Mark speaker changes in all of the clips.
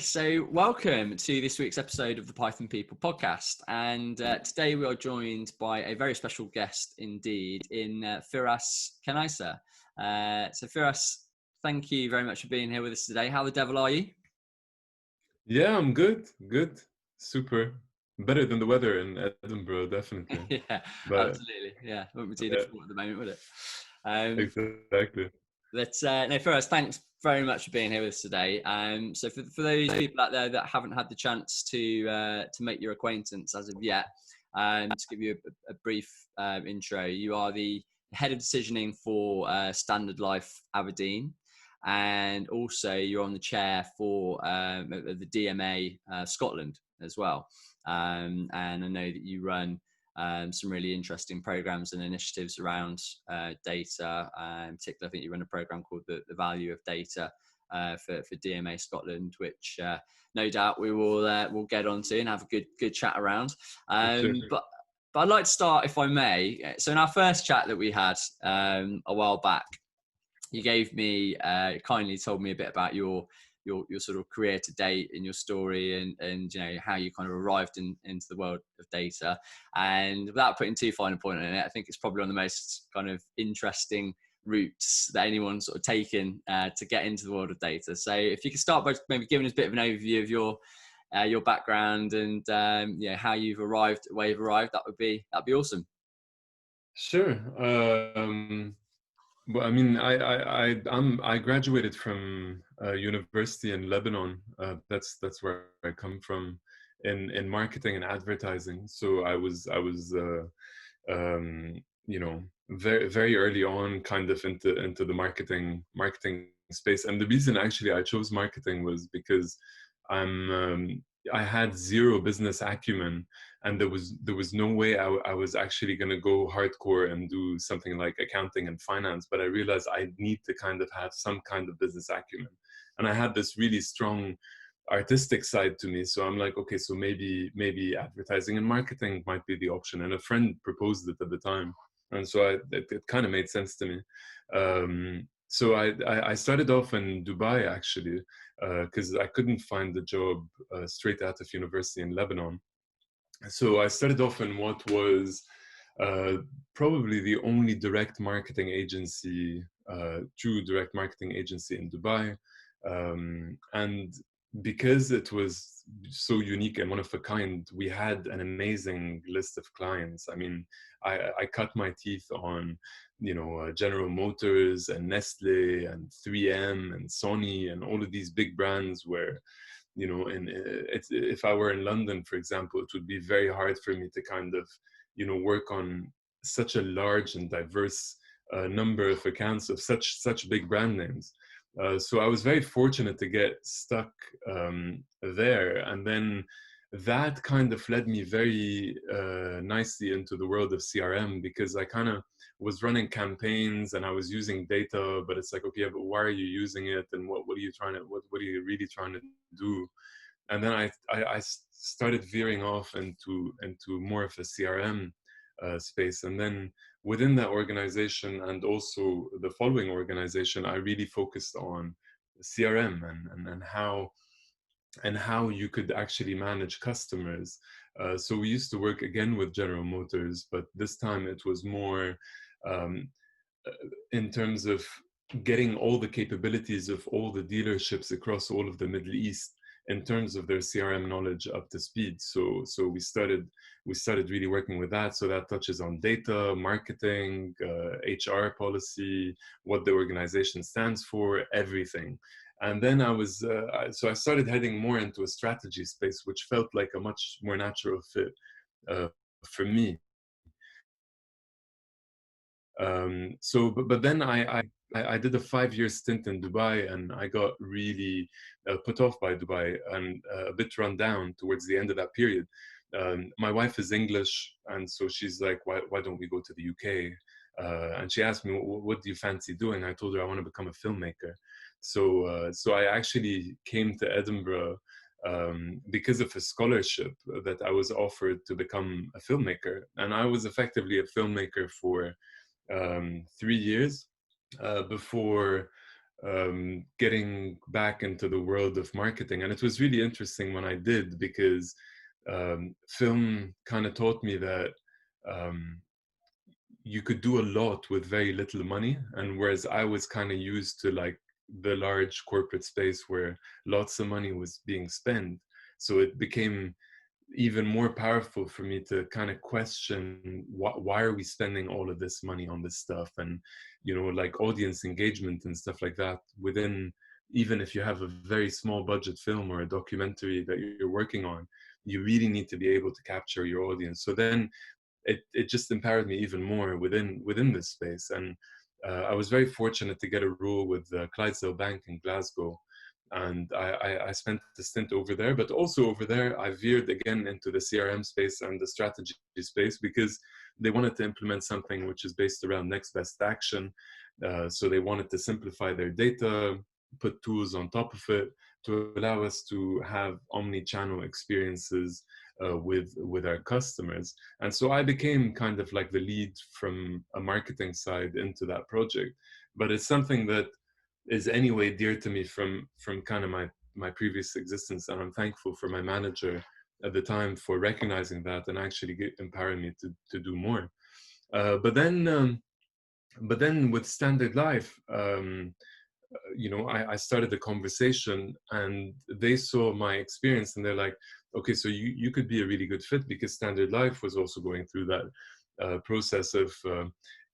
Speaker 1: So welcome to this week's episode of the Python People podcast. And today we are joined by a very special guest indeed in Firas Khnaisser. So Firas, thank you very much for being here with us today. How the devil are you?
Speaker 2: Yeah, I'm good. Good. Super. Better than the weather in Edinburgh, definitely.
Speaker 1: Yeah,
Speaker 2: But
Speaker 1: absolutely. Yeah, wouldn't be too
Speaker 2: yeah,
Speaker 1: difficult at the moment, would it? Um,
Speaker 2: exactly.
Speaker 1: no, Firas, thanks very much for being here with us today. So for those people out there that haven't had the chance to make your acquaintance as of yet, to give you a brief intro, you are the head of decisioning for Standard Life Aberdeen, and also you're on the chair for the DMA Scotland as well. And I know that you run some really interesting programs and initiatives around data. In particular, I think you run a program called the Value of Data for DMA Scotland, which no doubt we will we'll get onto and have a good chat around.
Speaker 2: For sure.
Speaker 1: But I'd like to start, if I may. So in our first chat that we had a while back, you gave me kindly told me a bit about your sort of career to date and your story and you know how you kind of arrived into the world of data. And without putting too fine a point on it, I think it's probably one of the most kind of interesting routes that anyone's sort of taken to get into the world of data. So if you could start by maybe giving us a bit of an overview of your background and how you've arrived where you've arrived, that'd be awesome.
Speaker 2: Sure. Well, I mean, I graduated from university in Lebanon. That's where I come from, in marketing and advertising. So I was you know, very early on, kind of into the marketing space. And the reason actually I chose marketing was because I had zero business acumen, and there was no way I was actually going to go hardcore and do something like accounting and finance. But I realized I need to kind of have some kind of business acumen, and I had this really strong artistic side to me. So I'm like, okay, so maybe advertising and marketing might be the option. And a friend proposed it at the time, and so it kind of made sense to me. So I started off in Dubai actually, because I couldn't find a job straight out of university in Lebanon. So I started off in what was uh, probably the only direct marketing agency, true direct marketing agency in Dubai. And because it was so unique and one of a kind, we had an amazing list of clients. I mean, I cut my teeth on, General Motors and Nestle and 3M and Sony and all of these big brands where, and if I were in London, for example, it would be very hard for me to kind of, work on such a large and diverse number of accounts of such big brand names. So I was very fortunate to get stuck there, and then that kind of led me very nicely into the world of CRM, because I kind of was running campaigns and I was using data, but it's like, okay, but why are you using it, and what are you trying to what are you really trying to do? And then I started veering off into more of a CRM space, and then within that organization and also the following organization, I really focused on CRM and how you could actually manage customers. So we used to work again with General Motors, but this time it was more um, in terms of getting all the capabilities of all the dealerships across all of the Middle East in terms of their CRM knowledge up to speed. So we started really working with that. So that touches on data, marketing, HR policy, what the organization stands for, everything. And then I started heading more into a strategy space, which felt like a much more natural fit for me. But then I did a 5-year stint in Dubai, and I got really put off by Dubai and a bit run down towards the end of that period. My wife is English, and so she's like, why don't we go to the UK? And she asked me, what do you fancy doing? I told her I want to become a filmmaker. So I actually came to Edinburgh because of a scholarship that I was offered to become a filmmaker. And I was effectively a filmmaker for 3 years before getting back into the world of marketing. And it was really interesting when I did, because film kind of taught me that um, you could do a lot with very little money. And whereas I was kind of used to like the large corporate space where lots of money was being spent, so it became even more powerful for me to kind of question why are we spending all of this money on this stuff, and like audience engagement and stuff like that within, even if you have a very small budget film or a documentary that you're working on, you really need to be able to capture your audience. So then it just empowered me even more within this space. And I was very fortunate to get a role with Clydesdale Bank in Glasgow, and I spent the stint over there. But also over there, I veered again into the CRM space and the strategy space, because they wanted to implement something which is based around next best action. So they wanted to simplify their data, put tools on top of it to allow us to have omni-channel experiences with our customers. And so I became kind of like the lead from a marketing side into that project. But it's something that is anyway dear to me from kind of my previous existence, and I'm thankful for my manager at the time for recognizing that and actually empowering me to do more. But then with Standard Life, I started the conversation, and they saw my experience, and they're like, okay, so you could be a really good fit, because Standard Life was also going through that process of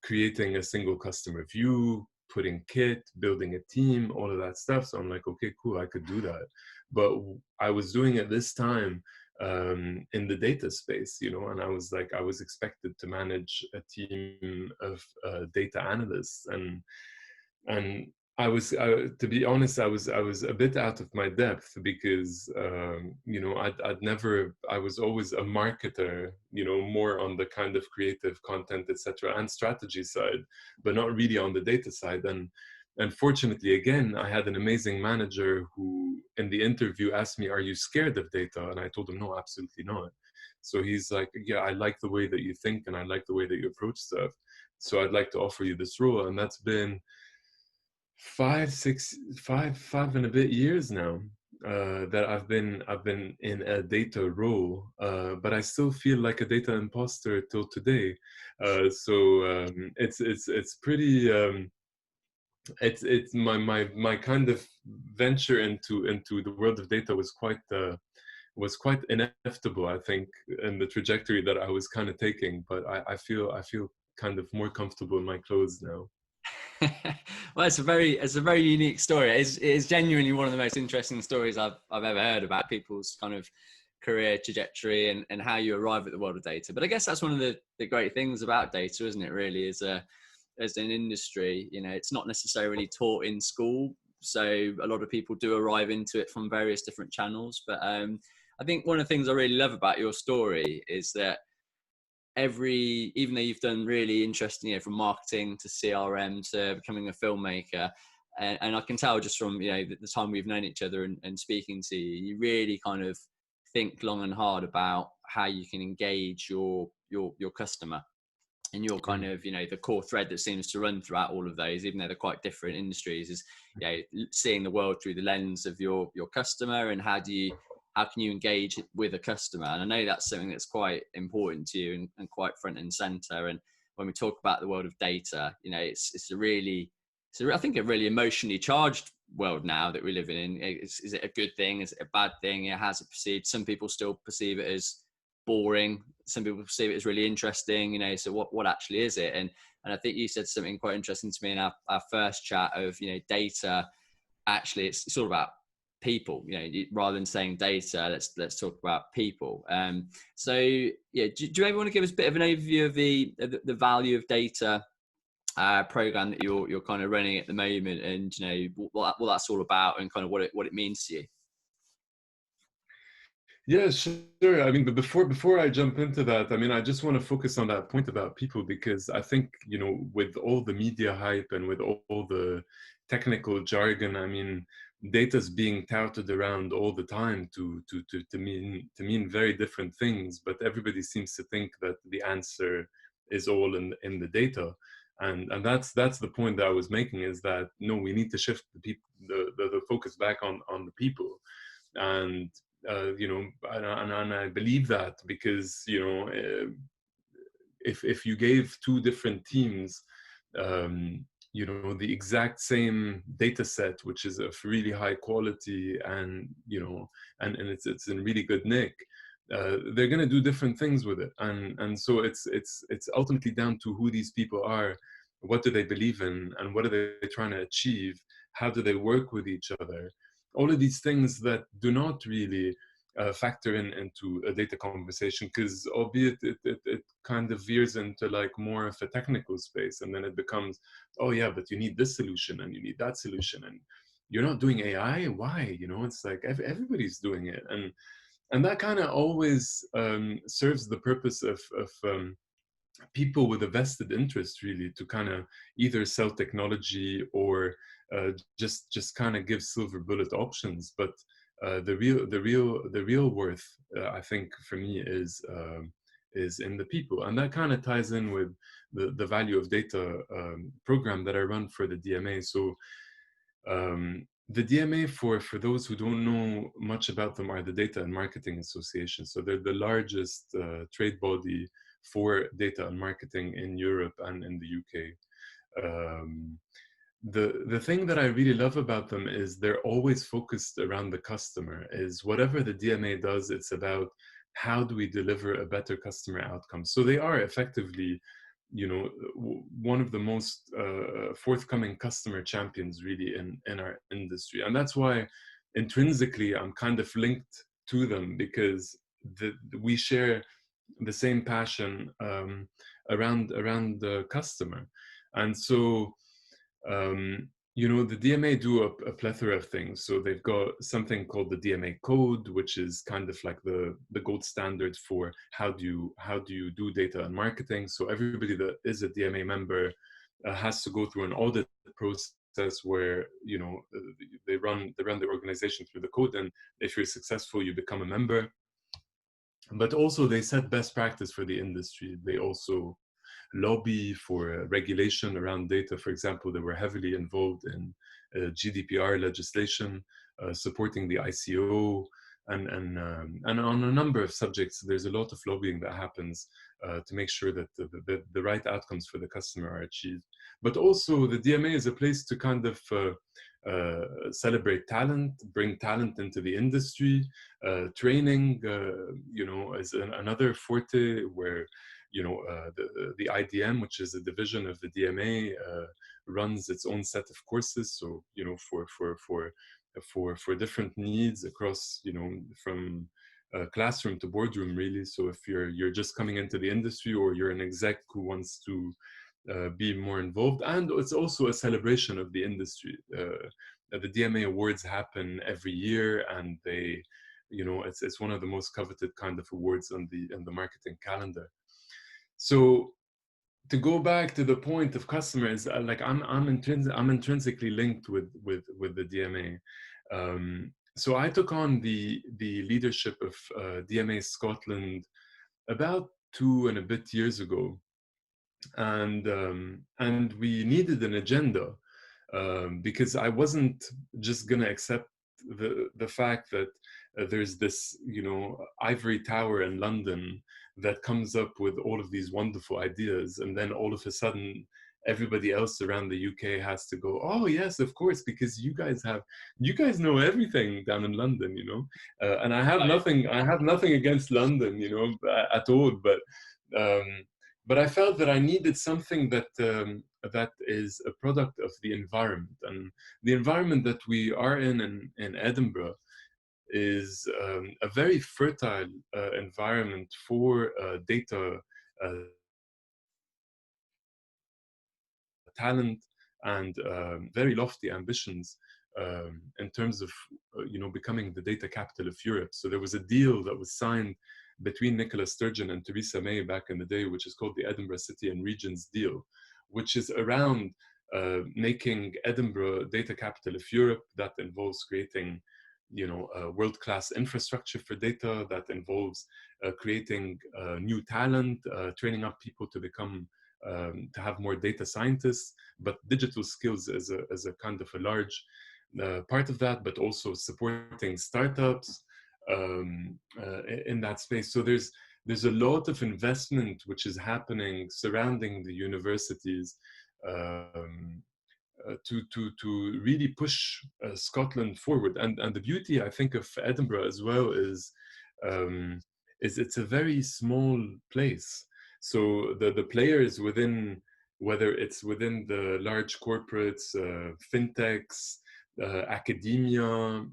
Speaker 2: creating a single customer view, putting kit, building a team, all of that stuff. So I'm like, okay, cool, I could do that. But I was doing it this time in the data space, and I was expected to manage a team of data analysts, and to be honest, I was a bit out of my depth, because I was always a marketer, more on the kind of creative content, etc., and strategy side, but not really on the data side. And unfortunately, again, I had an amazing manager who, in the interview, asked me, "Are you scared of data?" And I told him, "No, absolutely not." So he's like, "Yeah, I like the way that you think, and I like the way that you approach stuff. So I'd like to offer you this role." And that's been 5 and a bit years now that I've been in a data role, but I still feel like a data imposter till today. It's pretty. It's my kind of venture into the world of data was quite inevitable, I think, in the trajectory that I was kind of taking. But I feel kind of more comfortable in my clothes now.
Speaker 1: Well, it's a very unique story. It is genuinely one of the most interesting stories I've ever heard about people's kind of career trajectory and how you arrive at the world of data. But I guess that's one of the great things about data, isn't it? Really, as an industry, it's not necessarily taught in school, so a lot of people do arrive into it from various different channels. But I think one of the things I really love about your story is that even though you've done really interesting, from marketing to CRM to becoming a filmmaker, and I can tell just from the time we've known each other and speaking to you, you really kind of think long and hard about how you can engage your customer. And your kind of the core thread that seems to run throughout all of those, even though they're quite different industries, is seeing the world through the lens of your customer, and how can you engage with a customer. And I know that's something that's quite important to you and quite front and center. And when we talk about the world of data, it's I think a really emotionally charged world now that we live in. Is it a good thing? Is it a bad thing? How's it perceived? Some people still perceive it as boring. Some people perceive it as really interesting. So what actually is it? And I think you said something quite interesting to me in our first chat of data. Actually, it's all about people. Rather than saying data, let's talk about people. So do you ever want to give us a bit of an overview of the value of data program that you're kind of running at the moment, and what that's all about, and kind of what it means to you?
Speaker 2: Yeah, sure. I mean, but before I jump into that, I mean, I just want to focus on that point about people, because I think, with all the media hype and with all the technical jargon, I mean, data's being touted around all the time to mean very different things, but everybody seems to think that the answer is all in the data. And that's the point that I was making, is that no, we need to shift the focus back on the people. And you know, and I believe that, because you know, if you gave two different teams you know, the exact same data set, which is of really high quality, and you know, and it's in really good nick, they're going to do different things with it. And so it's ultimately down to who these people are, what do they believe in, and what are they trying to achieve, how do they work with each other. All of these things that do not really factor into a data conversation, because albeit it kind of veers into like more of a technical space, and then it becomes, oh yeah, but you need this solution and you need that solution, and you're not doing AI, why? You know, it's like everybody's doing it. And that kind of always serves the purpose of people with a vested interest, really, to kind of either sell technology or just kind of give silver bullet options. But the real worth, I think, for me, is in the people. And that kind of ties in with the value of data program that I run for the DMA. So the DMA, for those who don't know much about them, are the Data and Marketing Association. So they're the largest trade body for data and marketing in Europe and in the UK. The thing that I really love about them is they're always focused around the customer. Is whatever the DMA does, it's about how do we deliver a better customer outcome. So they are effectively, you know, one of the most forthcoming customer champions, really, in our industry. And that's why intrinsically I'm kind of linked to them, because we share the same passion around the customer. And so you know, the DMA do a plethora of things. So they've got something called the DMA code, which is kind of like the gold standard for how do you do data and marketing. So everybody that is a DMA member has to go through an audit process where, you know, they run the organization through the code, and if you're successful, you become a member. But also they set best practice for the industry. They also lobby for regulation around data. For example, they were heavily involved in GDPR legislation, supporting the ICO, and on a number of subjects. There's a lot of lobbying that happens to make sure that the right outcomes for the customer are achieved. But also the DMA is a place to kind of celebrate talent, bring talent into the industry. Training, you know, is another forte where, you know, the IDM, which is a division of the DMA, runs its own set of courses. So, you know, for different needs across, you know, from classroom to boardroom, really. So if you're just coming into the industry, or you're an exec who wants to be more involved. And it's also a celebration of the industry. The DMA awards happen every year, and they, you know, it's one of the most coveted kind of awards on the marketing calendar. So to go back to the point of customers, like I'm intrinsically linked with the DMA. So I took on the leadership of DMA Scotland about 2 and a bit years ago, and we needed an agenda, because I wasn't just gonna accept the fact that there's this, you know, ivory tower in London that comes up with all of these wonderful ideas, and then all of a sudden everybody else around the UK has to go, oh yes, of course, because you guys know everything down in London, you know. And I have nothing against London, you know, at all, but I felt that I needed something that that is a product of the environment. And the environment that we are in Edinburgh is a very fertile environment for data talent and very lofty ambitions in terms of you know, becoming the data capital of Europe. So there was a deal that was signed between Nicola Sturgeon and Theresa May back in the day, which is called the Edinburgh City and Regions deal, which is around making Edinburgh data capital of Europe. That involves creating, you know, world-class infrastructure for data. That involves creating new talent, training up people to become to have more data scientists, but digital skills is a kind of a large part of that, but also supporting startups in that space. So there's a lot of investment which is happening surrounding the universities to really push Scotland forward. And the beauty, I think, of Edinburgh as well um, is it's a very small place. So the players within, whether it's within the large corporates, fintechs, academia,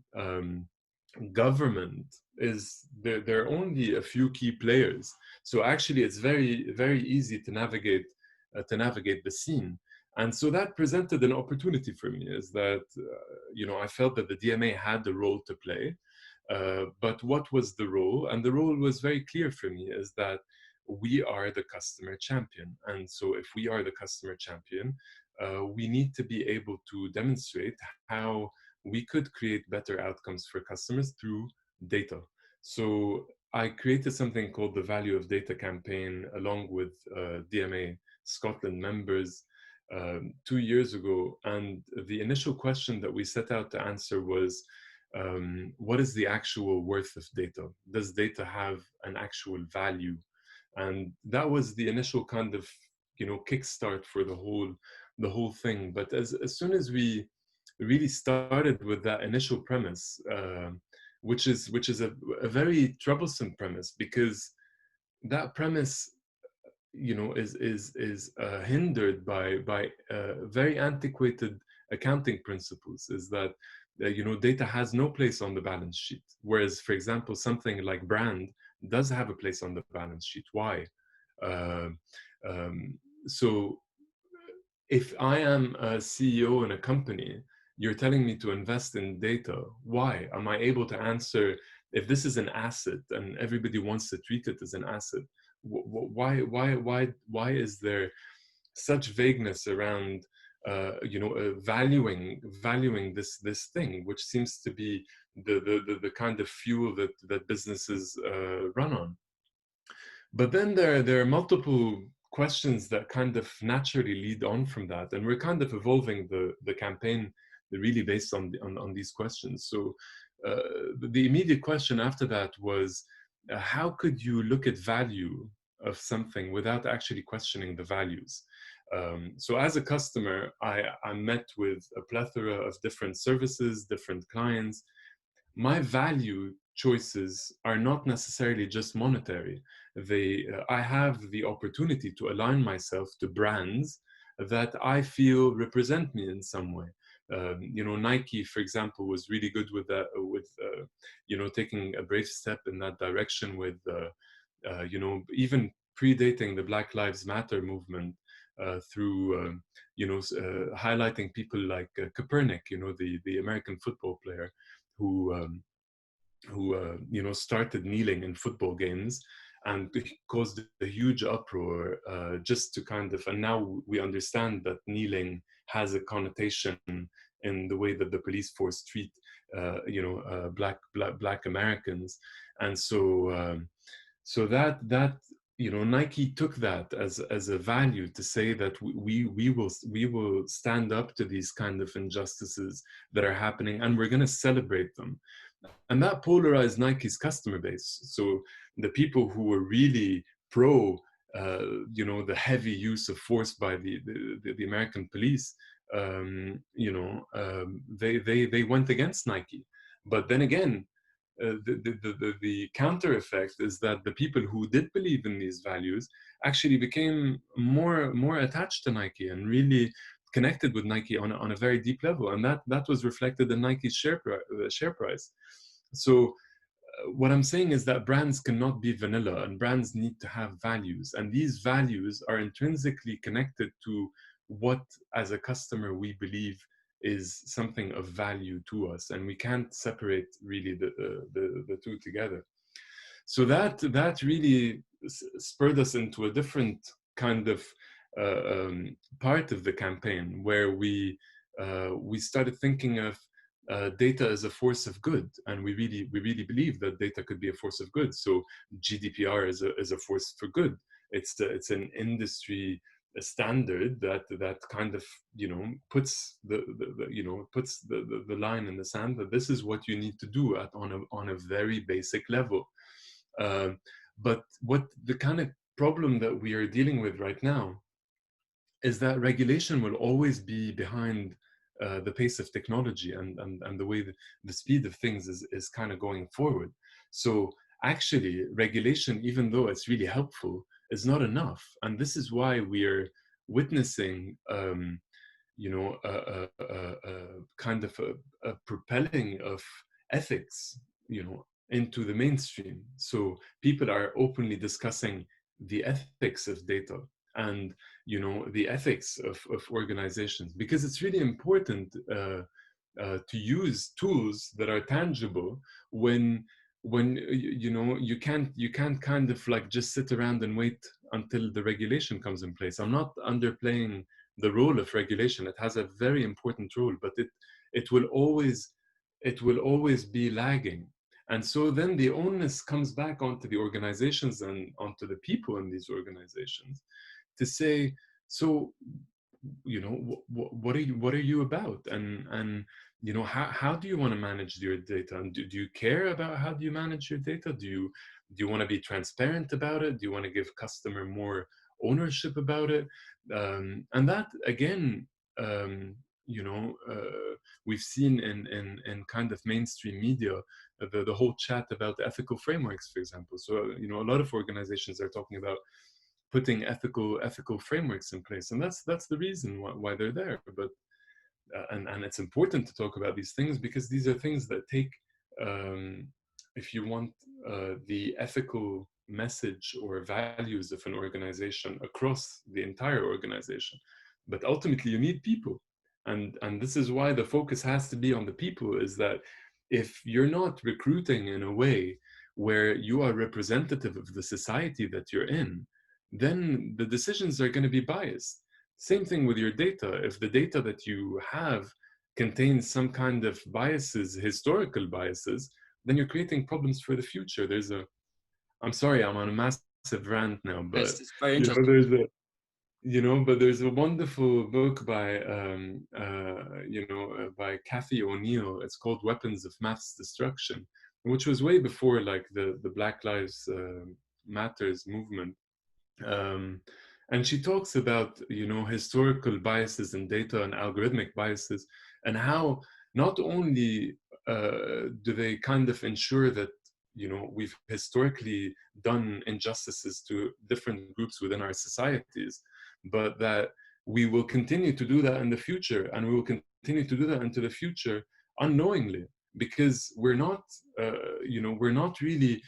Speaker 2: government, is there are only a few key players. So actually, it's very easy to navigate the scene. And so that presented an opportunity for me, is that I felt that the DMA had a role to play, but what was the role? And the role was very clear for me, is that we are the customer champion. And so if we are the customer champion, we need to be able to demonstrate how we could create better outcomes for customers through data. So I created something called the Value of Data campaign along with DMA Scotland members 2 years ago. And the initial question that we set out to answer was, what is the actual worth of data? Does data have an actual value? And that was the initial kind of, kickstart for the whole thing. But as soon as we really started with that initial premise, which is a very troublesome premise, because that premise, is hindered by very antiquated accounting principles. Is that data has no place on the balance sheet, whereas, for example, something like brand does have a place on the balance sheet. Why? Uh, so if I am a CEO in a company, you're telling me to invest in data. Why? Am I able to answer if this is an asset and everybody wants to treat it as an asset? Why is there such vagueness around valuing this thing, which seems to be the kind of fuel that businesses run on? But then there are multiple questions that kind of naturally lead on from that, and we're kind of evolving the campaign really based on these questions. So the immediate question after that was, how could you look at value of something without actually questioning the values? So as a customer, I met with a plethora of different services, different clients. My value choices are not necessarily just monetary. I have the opportunity to align myself to brands that I feel represent me in some way. Nike, for example, was really good with that, taking a brave step in that direction with, even predating the Black Lives Matter movement, through, highlighting people like Kaepernick, the American football player who started kneeling in football games and caused a huge uproar, just to kind of, and now we understand that kneeling has a connotation in the way that the police force treat black Americans. And so that Nike took that as a value to say that we will stand up to these kind of injustices that are happening, and we're going to celebrate them. And that polarized Nike's customer base. So the people who were really pro, the heavy use of force by the American police, they went against Nike. But then again, the counter effect is that the people who did believe in these values actually became more attached to Nike and really connected with Nike on a very deep level, and that was reflected in Nike's share price. So what I'm saying is that brands cannot be vanilla, and brands need to have values, and these values are intrinsically connected to what, as a customer, we believe is something of value to us, and we can't separate really the two together. So that really spurred us into a different kind of part of the campaign, where we started thinking of data as a force of good, and we really believe that data could be a force of good. So GDPR is a force for good. It's an industry a standard that kind of, puts the line in the sand that this is what you need to do on a very basic level. But what the kind of problem that we are dealing with right now is that regulation will always be behind the pace of technology and the way the speed of things is kind of going forward. So actually, regulation, even though it's really helpful, is not enough. And this is why we are witnessing, a kind of a propelling of ethics, into the mainstream. So people are openly discussing the ethics of data and the ethics of organizations, because it's really important to use tools that are tangible when you can't kind of like just sit around and wait until the regulation comes in place. I'm not underplaying the role of regulation. It has a very important role, but it will always be lagging. And so then the onus comes back onto the organizations and onto the people in these organizations to say, so what are you about, and how do you want to manage your data, and do you care about how do you manage your data? Do you want to be transparent about it? Do you want to give customer more ownership about it? And that again, we've seen in kind of mainstream media the whole chat about ethical frameworks, for example. So a lot of organizations are talking about putting ethical frameworks in place, and that's the reason why they're there. But and it's important to talk about these things, because these are things that take, if you want, the ethical message or values of an organization across the entire organization. But ultimately you need people, and this is why the focus has to be on the people, is that if you're not recruiting in a way where you are representative of the society that you're in, then the decisions are going to be biased. Same thing with your data. If the data that you have contains some kind of biases, historical biases, then you're creating problems for the future. I'm sorry, I'm on a massive rant now, but
Speaker 1: It's very interesting.
Speaker 2: there's a wonderful book by by Cathy O'Neill. It's called Weapons of Mass Destruction, which was way before like the Black Lives Matters movement. And she talks about historical biases in data and algorithmic biases, and how not only do they kind of ensure that we've historically done injustices to different groups within our societies, but that we will continue to do that in the future, and we will continue to do that into the future unknowingly, because we're not really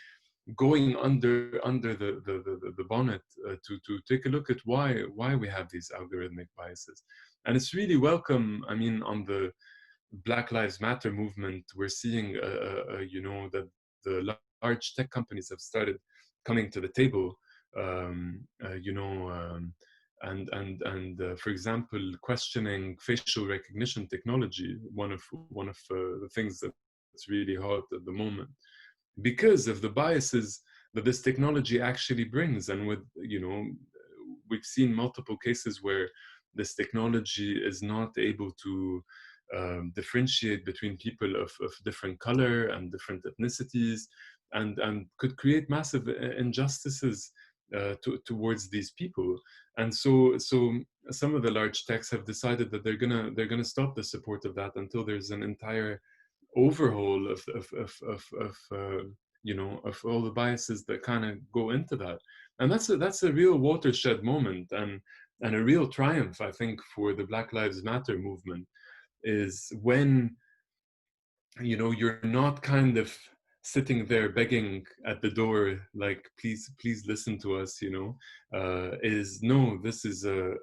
Speaker 2: going under the bonnet to take a look at why we have these algorithmic biases. And it's really welcome. I mean, on the Black Lives Matter movement, we're seeing that the large tech companies have started coming to the table, and for example, questioning facial recognition technology, one of the things that's really hot at the moment, because of the biases that this technology actually brings. And we've seen multiple cases where this technology is not able to differentiate between people of different color and different ethnicities, and could create massive injustices towards these people. And so some of the large techs have decided that they're gonna stop the support of that until there's an entire overhaul of all the biases that kind of go into that. And that's a real watershed moment, and a real triumph, I think, for the Black Lives Matter movement, is when you're not kind of sitting there begging at the door like, please listen to us. Is no, this is a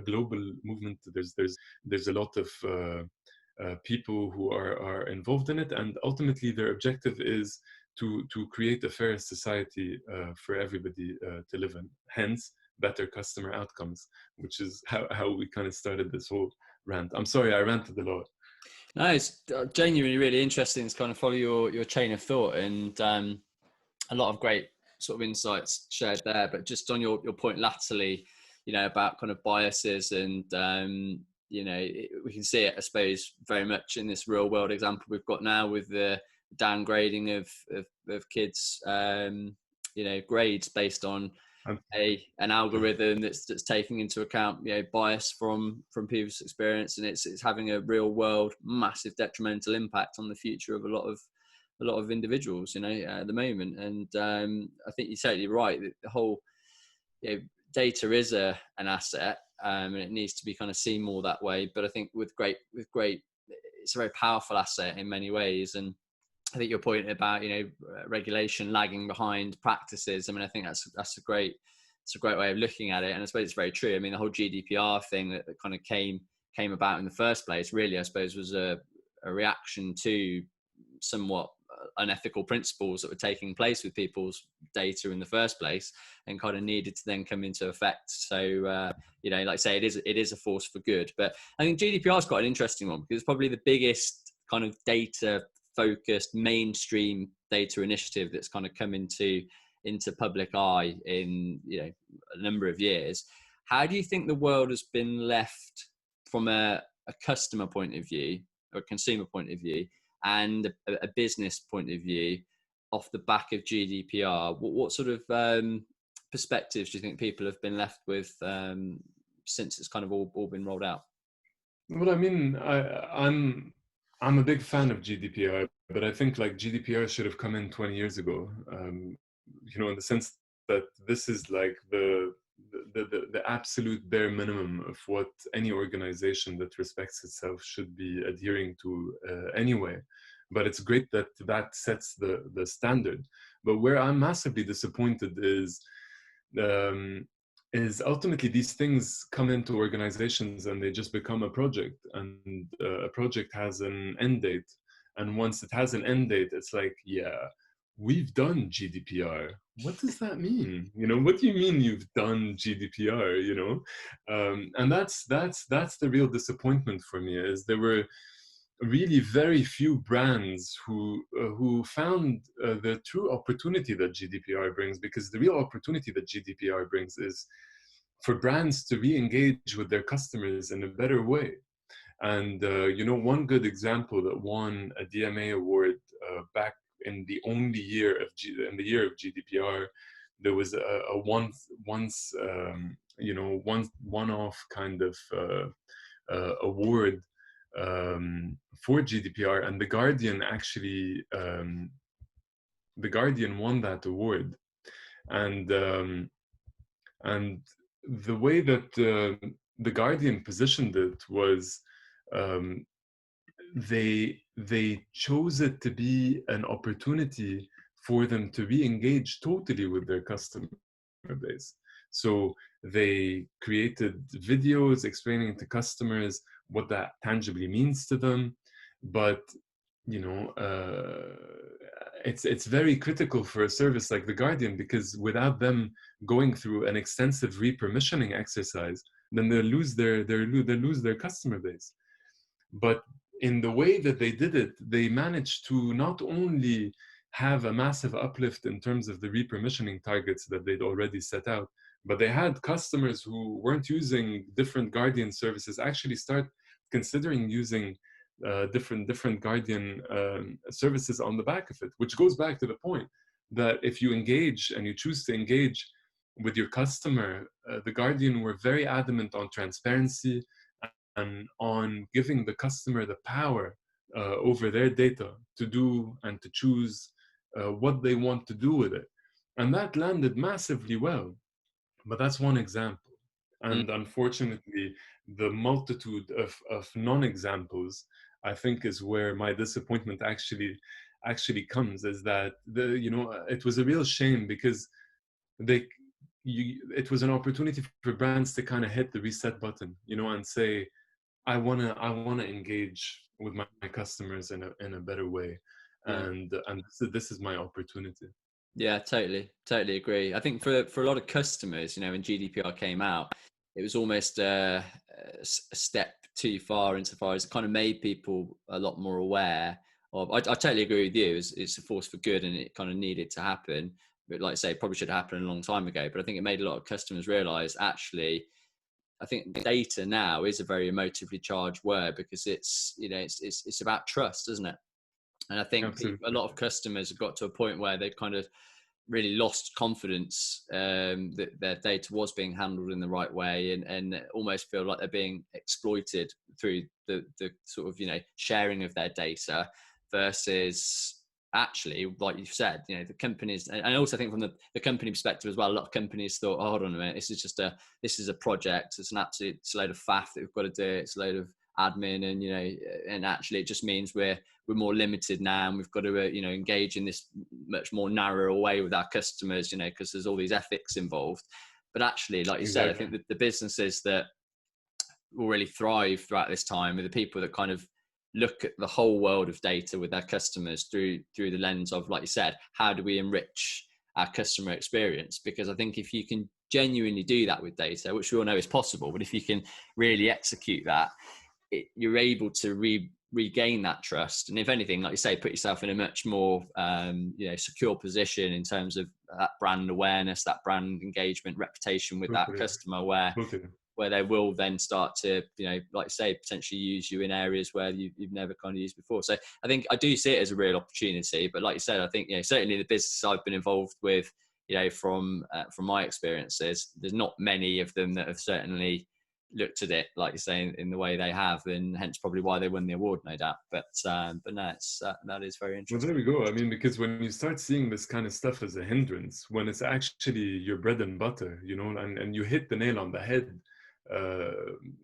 Speaker 2: global movement. There's a lot of people who are involved in it, and ultimately their objective is to create a fair society for everybody to live in. Hence, better customer outcomes, which is how we kind of started this whole rant. I'm sorry, I ranted a lot.
Speaker 1: No, it's genuinely really interesting to kind of follow your chain of thought, and a lot of great sort of insights shared there. But just on your point latterly, about kind of biases and, we can see it, I suppose, very much in this real world example we've got now with the downgrading of kids, grades based on an algorithm that's taking into account bias from previous experience, and it's having a real world massive detrimental impact on the future of a lot of individuals at the moment. And I think you're totally right that the whole data is an asset, and it needs to be kind of seen more that way. But I think with great it's a very powerful asset in many ways. And I think your point about regulation lagging behind practices, I mean, I think that's a great way of looking at it. And I suppose it's very true. I mean, the whole GDPR thing that kind of came about in the first place, really, I suppose, was a reaction to somewhat unethical principles that were taking place with people's data in the first place, and kind of needed to then come into effect. So like I say, it is a force for good. But I think GDPR is quite an interesting one, because it's probably the biggest kind of data focused mainstream data initiative that's kind of come into public eye in a number of years. How do you think the world has been left from a customer point of view, or a consumer point of view, and a business point of view off the back of GDPR? What sort of perspectives do you think people have been left with since it's kind of all been rolled out?
Speaker 2: Well, I mean, I'm a big fan of GDPR, but I think like GDPR should have come in 20 years ago. In the sense that this is like the absolute bare minimum of what any organization that respects itself should be adhering to anyway. But it's great that sets the standard. But where I'm massively disappointed is ultimately these things come into organizations and they just become a project, and a project has an end date. And once it has an end date, it's like, yeah, we've done GDPR. What does that mean? What do you mean you've done GDPR? And that's the real disappointment for me, is there were really very few brands who found the true opportunity that GDPR brings. Because the real opportunity that GDPR brings is for brands to re-engage with their customers in a better way. And one good example that won a DMA award back in the year of GDPR, there was a one-off kind of award for GDPR, and the Guardian actually won that award. And the way that the Guardian positioned it was, they chose it to be an opportunity for them to re-engage totally with their customer base. So they created videos explaining to customers what that tangibly means to them. But it's very critical for a service like The Guardian, because without them going through an extensive re-permissioning exercise, then they lose their customer base. But in the way that they did it, they managed to not only have a massive uplift in terms of the re-permissioning targets that they'd already set out, but they had customers who weren't using different Guardian services actually start considering using different Guardian services on the back of it, which goes back to the point that if you engage and you choose to engage with your customer, the Guardian were very adamant on transparency and on giving the customer the power over their data to do and to choose what they want to do with it. And that landed massively well. But that's one example. And unfortunately, the multitude of non-examples, I think, is where my disappointment actually comes, is that it was a real shame, because it was an opportunity for brands to kind of hit the reset button, and say, I wanna engage with my customers in a better way, and this is my opportunity.
Speaker 1: Yeah, totally agree. I think for a lot of customers, when GDPR came out, it was almost a step too far, insofar as it kind of made people a lot more aware of. I totally agree with you. It's a force for good, and it kind of needed to happen. like I say, probably should have happened a long time ago. But I think it made a lot of customers realize, actually, I think data now is a very emotively charged word, because it's, you know, it's about trust, isn't it? And I think a
Speaker 2: Absolutely.
Speaker 1: lot of customers have got to a point where they've kind of really lost confidence that their data was being handled in the right way, and almost feel like they're being exploited through the sort of, you know, sharing of their data, versus actually, like you've said, you know, the companies. And I also think from the company perspective as well, a lot of companies thought, oh, hold on a minute, this is a project, it's it's a load of faff that we've got to do, it's a load of admin, and, you know, and actually it just means we're more limited now, and we've got to you know, engage in this much more narrow way with our customers, you know, because there's all these ethics involved. But actually, like you said, I think that the businesses that will really thrive throughout this time are the people that kind of look at the whole world of data with their customers through the lens of, like you said, how do we enrich our customer experience? Because I think if you can genuinely do that with data, which we all know is possible, but if you can really execute that, you're able to regain that trust, and if anything, like you say, put yourself in a much more you know, secure position in terms of that brand awareness, that brand engagement, reputation with that customer, where they will then start to, you know, like I say, potentially use you in areas where you've never kind of used before. So I think I do see it as a real opportunity. But like you said, I think, you know, certainly the business I've been involved with, you know, from my experiences, there's not many of them that have certainly looked at it, like you're saying, in the way they have, and hence probably why they won the award, no doubt. But no, it's that is very
Speaker 2: Well,
Speaker 1: interesting.
Speaker 2: there we go. I mean, because when you start seeing this kind of stuff as a hindrance, when it's actually your bread and butter, you know, and you hit the nail on the head,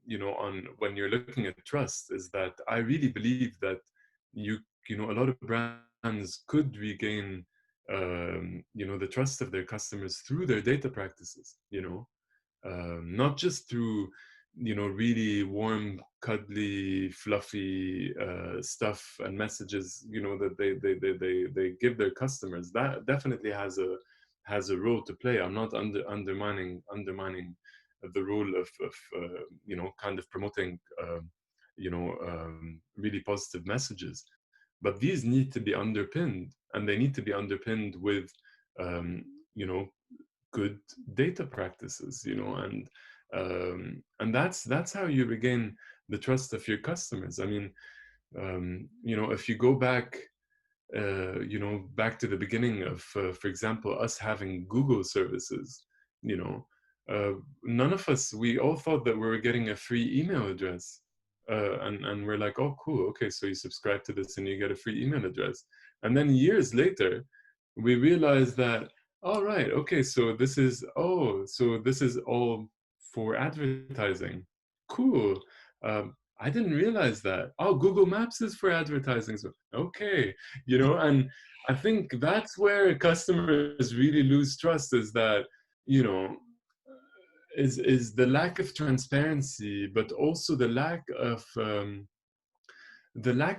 Speaker 2: you know, on when you're looking at trust, is that I really believe that you know, a lot of brands could regain, you know, the trust of their customers through their data practices, you know, not just through, you know, really warm, cuddly, fluffy stuff and messages, you know, that they give their customers. That definitely has a role to play. I'm not undermining the role of you know, kind of promoting you know, really positive messages, but these need to be underpinned, and they need to be underpinned with you know, good data practices, you know, and that's how you regain the trust of your customers. I mean, you know, if you go back, you know, back to the beginning of, for example, us having Google services, you know, none of us, we all thought that we were getting a free email address. And we're like, oh, cool. Okay, so you subscribe to this and you get a free email address. And then years later, we realized that, all right, okay, so this is all for advertising. Cool. I didn't realize that. Oh, Google Maps is for advertising. So, okay, you know, and I think that's where customers really lose trust, is that, you know, is the lack of transparency, but also the lack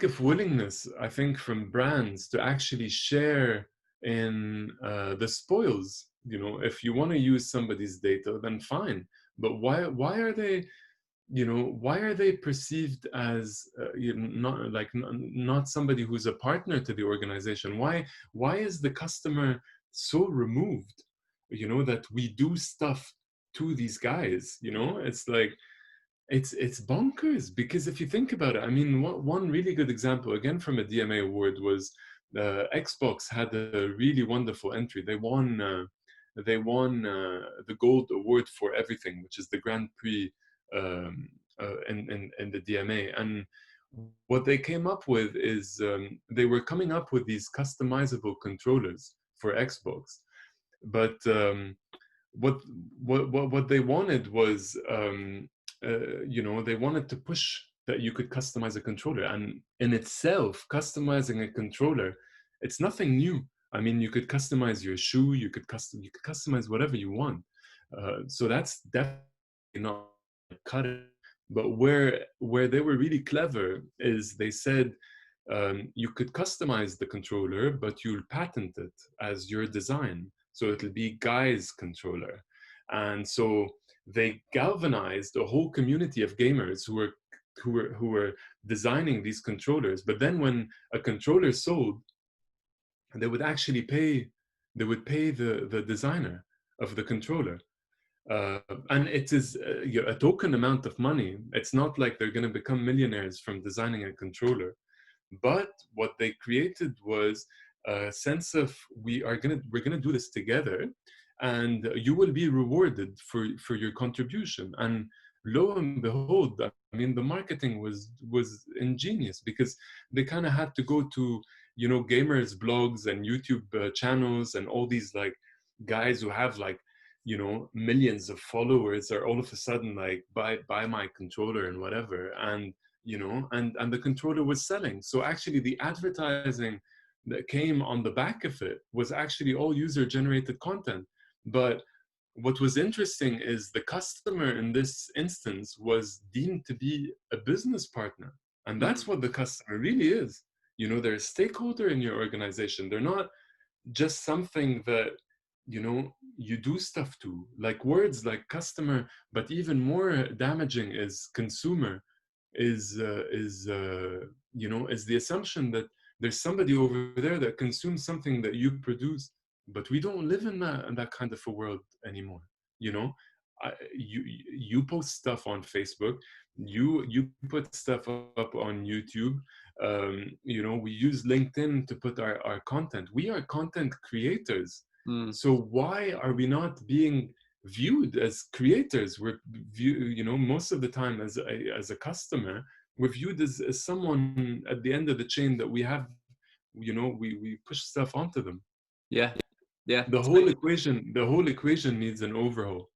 Speaker 2: of willingness, I think, from brands to actually share in the spoils. You know, if you want to use somebody's data, then fine. But why are they, you know, why are they perceived as you know, not somebody who's a partner to the organization? Why is the customer so removed, you know, that we do stuff to these guys? You know, it's like, it's bonkers, because if you think about it, I mean, one really good example, again from a DMA award, was Xbox had a really wonderful entry. They won the gold award for everything, which is the Grand Prix in the DMA. And what they came up with is they were coming up with these customizable controllers for Xbox, but what they wanted was you know, they wanted to push that you could customize a controller, and in itself, customizing a controller, it's nothing new. I mean, you could customize your shoe, you could customize whatever you want. So that's definitely not cut it. But where they were really clever is they said you could customize the controller, but you'll patent it as your design. So it'll be Guy's controller. And so they galvanized a whole community of gamers who were designing these controllers. But then when a controller sold, they would actually pay they would pay the designer of the controller. Uh, and it is a token amount of money. It's not like they're going to become millionaires from designing a controller. But what they created was a sense of we're gonna do this together, and you will be rewarded for your contribution. And lo and behold, I mean, the marketing was ingenious, because they kind of had to go to, you know, gamers blogs and YouTube channels, and all these like guys who have like, you know, millions of followers are all of a sudden like buy my controller and whatever. And you know, and the controller was selling. So actually the advertising that came on the back of it was actually all user generated content. But what was interesting is the customer in this instance was deemed to be a business partner. And that's what the customer really is. You know, they're a stakeholder in your organization. They're not just something that, you know, you do stuff to, like words like customer, but even more damaging is consumer, is you know, is the assumption that there's somebody over there that consumes something that you produce. But we don't live in that kind of a world anymore. You know, you post stuff on Facebook, you put stuff up on YouTube. You know, we use LinkedIn to put our content. We are content creators. So why are we not being viewed as creators? We're viewed, you know, most of the time as a customer, we're viewed as someone at the end of the chain that we have, you know, we push stuff onto them.
Speaker 1: Yeah. Yeah.
Speaker 2: The whole equation needs an overhaul.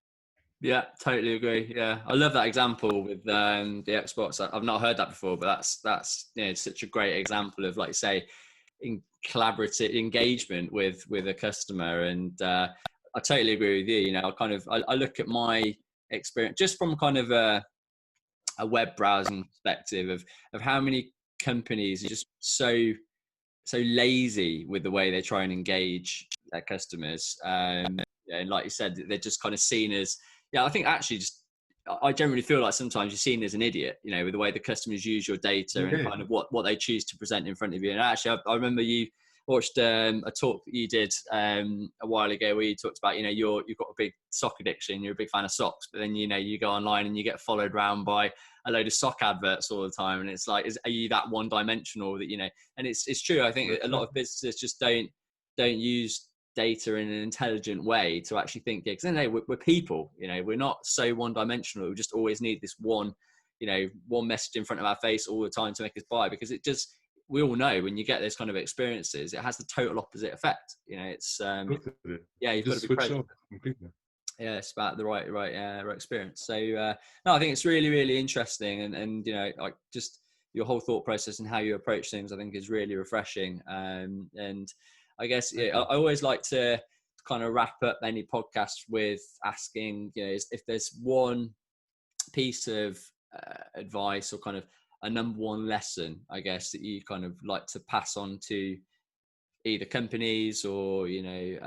Speaker 1: Yeah, totally agree. Yeah, I love that example with the Xbox. I've not heard that before, but that's you know, such a great example of, like, say, in collaborative engagement with a customer. And I totally agree with you. You know, I look at my experience just from kind of a web browsing perspective of how many companies are just so lazy with the way they try and engage their customers. And like you said, they're just kind of seen as, yeah, I think actually just, I generally feel like sometimes you're seen as an idiot, you know, with the way the customers use your data and kind of what they choose to present in front of you. And actually, I remember you watched a talk that you did a while ago where you talked about, you know, you've got a big sock addiction, you're a big fan of socks, but then, you know, you go online and you get followed around by a load of sock adverts all the time. And it's like, are you that one dimensional that, you know, and it's true. I think a lot of businesses just don't use data in an intelligent way to actually think, because then we're people, you know, we're not so one dimensional. We just always need this one, you know, one message in front of our face all the time to make us buy, because it just, we all know when you get those kind of experiences, it has the total opposite effect. You know, it's yeah, you've got to be present. Yeah, it's about the right experience. So no, I think it's really interesting, and you know, like just your whole thought process and how you approach things, I think is really refreshing. And I guess I always like to kind of wrap up any podcast with asking, you know, if there's one piece of advice or kind of a number one lesson, I guess, that you kind of like to pass on to either companies or, you know,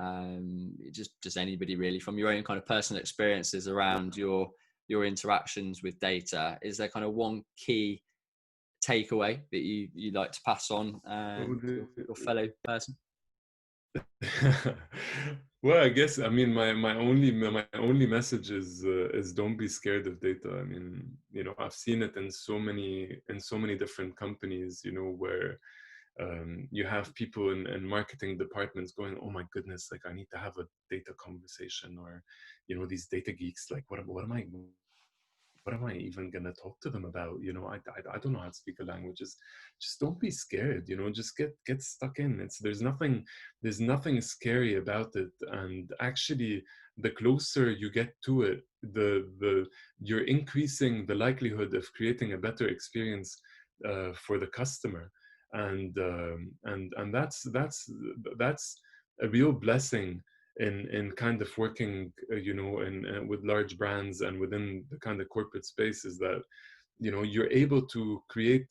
Speaker 1: just anybody really, from your own kind of personal experiences around your interactions with data. Is there kind of one key takeaway that you like to pass on to your fellow person?
Speaker 2: Well, I guess, I mean, my only message is don't be scared of data. I mean, you know, I've seen it in so many different companies, you know, where you have people in marketing departments going, oh my goodness, like I need to have a data conversation, or, you know, these data geeks, like what am I even gonna talk to them about? You know, I don't know how to speak a language. Just don't be scared. You know, just get stuck in. There's nothing scary about it. And actually, the closer you get to it, you're increasing the likelihood of creating a better experience for the customer. And that's a real blessing in kind of working, you know, in with large brands and within the kind of corporate space, is that, you know, you're able to create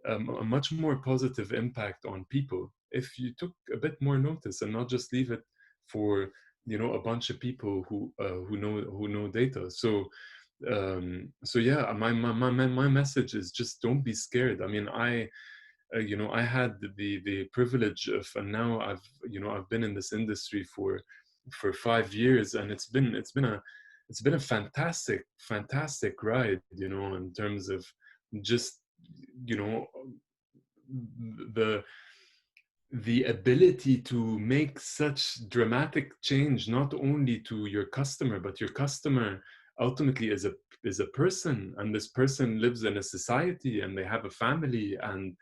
Speaker 2: a much more positive impact on people if you took a bit more notice and not just leave it for, you know, a bunch of people who know data. So yeah, my message is just don't be scared. I mean, I had the privilege of, and now I've been in this industry for 5 years, and it's been a fantastic ride, in terms of just, you know the the ability to make such dramatic change, not only to your customer, but your customer ultimately is a person, and this person lives in a society, and they have a family. And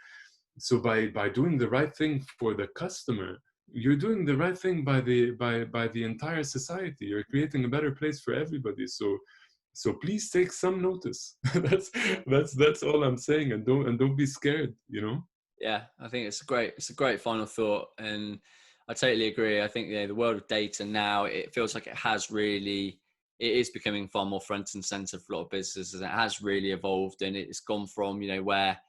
Speaker 2: so by doing the right thing for the customer, you're doing the right thing by the entire society. You're creating a better place for everybody. So please take some notice. That's all I'm saying. And don't be scared.
Speaker 1: Yeah, I think it's a great final thought, and I totally agree. I think the world of data now, it feels like it is becoming far more front and center for a lot of businesses, and it has really evolved, and it's gone from where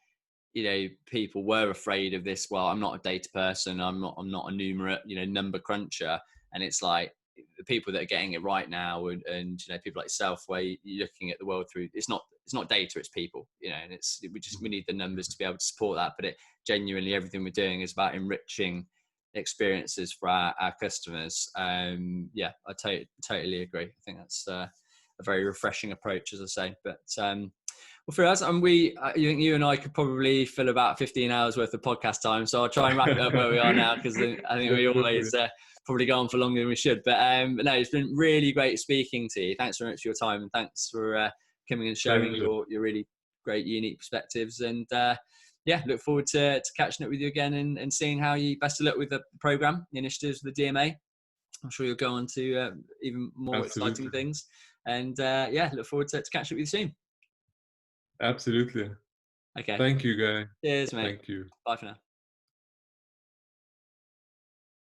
Speaker 1: people were afraid of this. Well, I'm not a data person. I'm not a numerate number cruncher, and it's like the people that are getting it right now, and people like yourself, where you're looking at the world through. It's not data, it's people. And we need the numbers to be able to support that. But it genuinely, everything we're doing is about enriching experiences for our customers. Yeah, I totally agree. I think that's a very refreshing approach, as I say. But well, Firas, I think you and I could probably fill about 15 hours worth of podcast time. So I'll try and wrap it up where we are now, because I think we always probably go on for longer than we should. But no, it's been really great speaking to you. Thanks very much for your time, and thanks for coming and sharing your really great, unique perspectives. And yeah, look forward to catching up with you again, and seeing how you. Best of luck with the program, the initiatives with the DMA. I'm sure you'll go on to even more exciting things. And yeah, look forward to catching up with you soon.
Speaker 2: Absolutely.
Speaker 1: Okay.
Speaker 2: Thank you, Guy.
Speaker 1: Cheers, mate.
Speaker 2: Thank you.
Speaker 1: Bye for now.